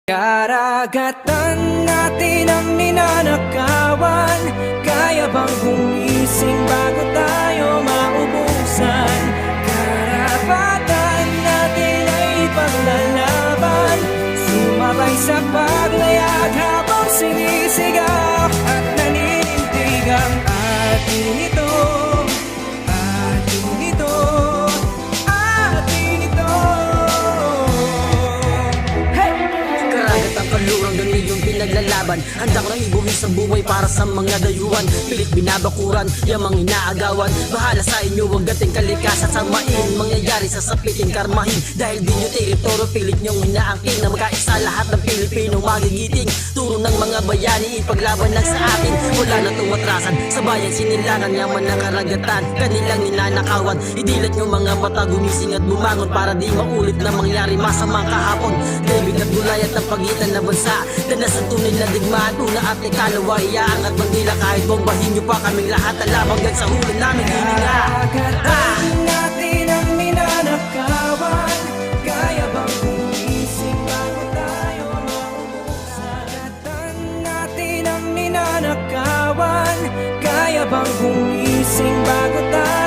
Karagatan natin ang ninanakawan. Kaya bang gumising bago tayo maubusan? Karapatan natin ay ipaglalaban. Sumabay sa paglayag habang sinisigaw at naninindig ang atin ito. Atin ito. Atin ito. Hey! Karagatang kalurang ganiyong pinaglalaban. Handang nang ibuwis ang buhay para sa mga dayuhan. Pilit binabakuran, yamang inaagawan. Bahala sa inyo, huwag gating kalikasan samain. Mangyayari sa sapitin karmahin. Dahil di nyo teritoryo, pilit nyong inaangkin na magkaisa lahat ng Pilipino magigiting. Turo ng mga bayani, ipaglaban lang sa atin. Wala na tumatrasan, sa bayan sinilangan. Yaman ng karagatan, kanilang ninanakawan. Idilat nyo mga mata, gumising at bumangon para di maulit na mangyari masamang kahapon. David at Goliath ng pagitan na bansa. Danas ang tunay na digmaan, una at ikalawa. Iaangat bandila kahit bombahin nyo pa kaming lahat. Alam hanggang sa huli namin hininga. Karagatan natin ang ninanakawan. Kaya bang gumising bago tayo maubusan? Karagatan natin ang ninanakawan. Kaya bang gumising bago tayo